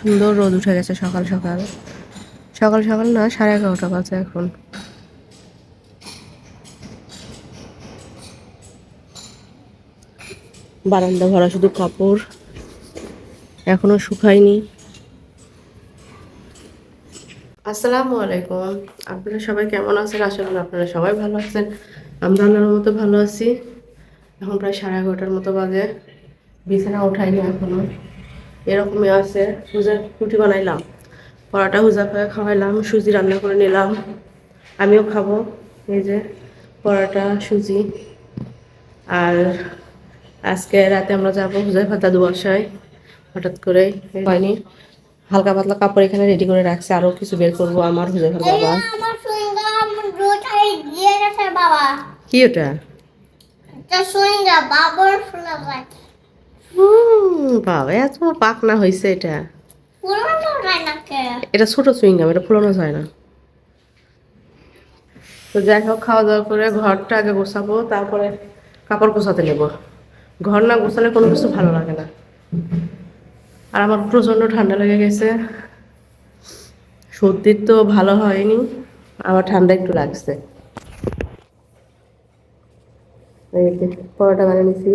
সুন্দর রোদ উঠে গেছে সকাল সকাল। সকাল সকাল না, 11:30 বাজে এখন। বারান্দা ভরা শুধু কাপড়, এখনো শুকায়নি। আসসালামু আলাইকুম। আপনারা সবাই কেমন আছেন? আশা করি আপনারা সবাই ভালো আছেন। আমরা আল্লাহর মতো ভালো আছি। এখন প্রায় 11:30 মতো বাজে। বিছানা উঠাইনি এখনো, এরকমই আছে। হুজার রুটি বানাইলাম, পরোটা হুজাকে খাওয়াইলাম, সুজি রান্না করে নিলাম, আমিও খাবো। এই যে পরোটা সুজি। আর আজকে রাতে আমরা যাবো হুজাইফার দাদু বাসায়। হঠাৎ করে হয়নি, হালকা পাতলা কাপড় এখানে রেডি করে রাখছে, আরো কিছু বের করবো আমার হুজাইফার বাবা। কি ওটা? বাবা এত পাকনা হয়েছে এটা। এটা ছোট চুইংগাম, এটা ফুলানো যায় না। তো যাই হোক, খাওয়া দাওয়া করে ঘরটা আগে গোছাবো, তারপরে কাপড় গোছাতে নেব। ঘর না গোছালে কোনো কিছু ভালো লাগে না। আর আমার প্রচণ্ড ঠান্ডা লেগে গেছে। সর্দির তো ভালো হয়নি, আমার ঠান্ডা একটু লাগছে। পরোটা বানিয়ে নিছি।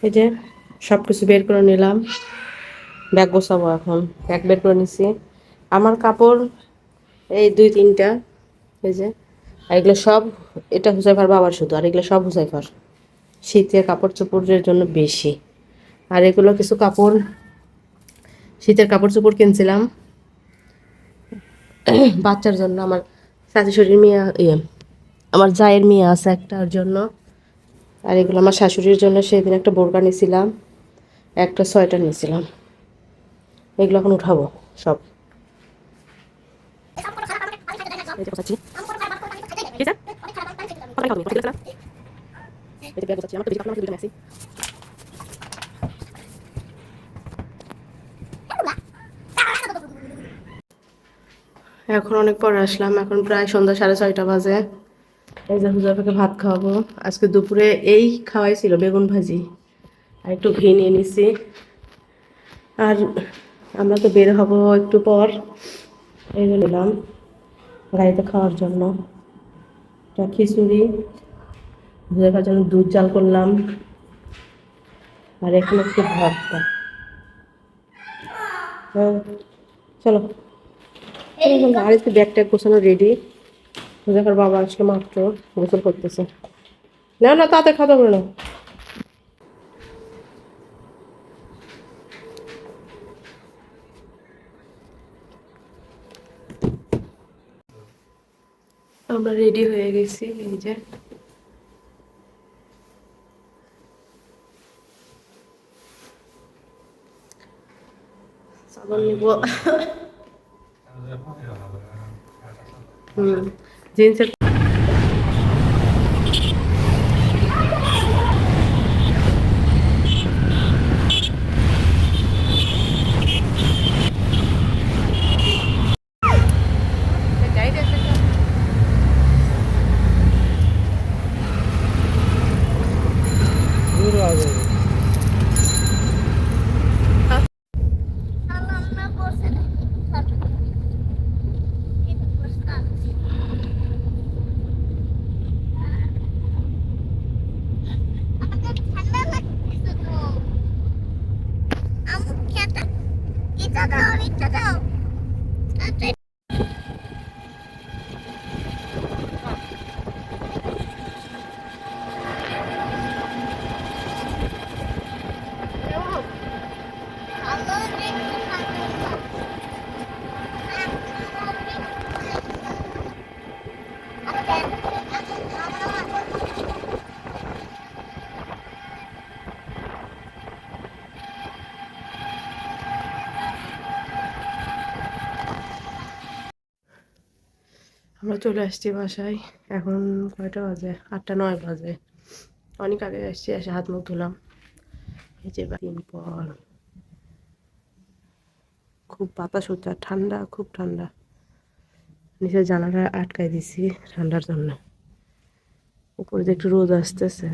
এই যে সব কিছু বের করে নিলাম, ব্যাগ গোছাবো এখন। ব্যাগ বের করে নিছি। আমার কাপড় এই 2-3টা, এই যে। আর এগুলো সব, এটা হুজাইফার বাবার শুধু, আর এগুলো সব হুজাইফার শীতের কাপড় চোপড়ের জন্য বেশি। আর এগুলো কিছু কাপড়, শীতের কাপড় চোপড় কিনছিলাম বাচ্চার জন্য। আমার শাশুড়ির মেয়ে, আমার জায়ের মেয়ে আছে একটার জন্য। আর এগুলো আমার শাশুড়ির জন্য সেদিন একটা বোরকা নিয়েছিলাম, একটা সোয়েটার নিয়েছিলাম। এগুলো এখন উঠাবো সব। এখন অনেক পরে আসলাম, এখন প্রায় সন্ধ্যা 6:30 বাজে। এই যে হুজাফাকে ভাত খাওয়াবো। আজকে দুপুরে এই খাওয়াইছিল বেগুন ভাজি, আর একটু ঘি নিয়ে নিছি। আর আমরা তো বের হব একটু পর, এই নিলাম গাড়িতে খাওয়ার জন্য। একটা খিচুড়ি, হুজাফার জন্য দুধ জাল করলাম, আর এখানে একটু ভর্তা। হ্যাঁ চলো। আর একটু ব্যাগ ট্যাগ গোছানো রেডি। হুজাফার বাবা আসলে মাত্র, গোসল করতেছে। না না, তাতে খাওয়া দাওয়া করে না। আমরা রেডি হয়ে গেছি, এই যে। সাবান নিব। জিন্সের আমরা চলে আসছি বাসায়। এখন কয়টা বাজে? 8:09 বাজে। অনেক আগে আসছি, এসে হাত মুখ ধুলাম। এই যে দিন পর খুব বাতাস হচ্ছে, আর ঠান্ডা, খুব ঠান্ডা। নিচে জানালা আটকাই দিছি ঠান্ডার জন্য। উপরে দিয়ে একটু রোদ আসতেছে।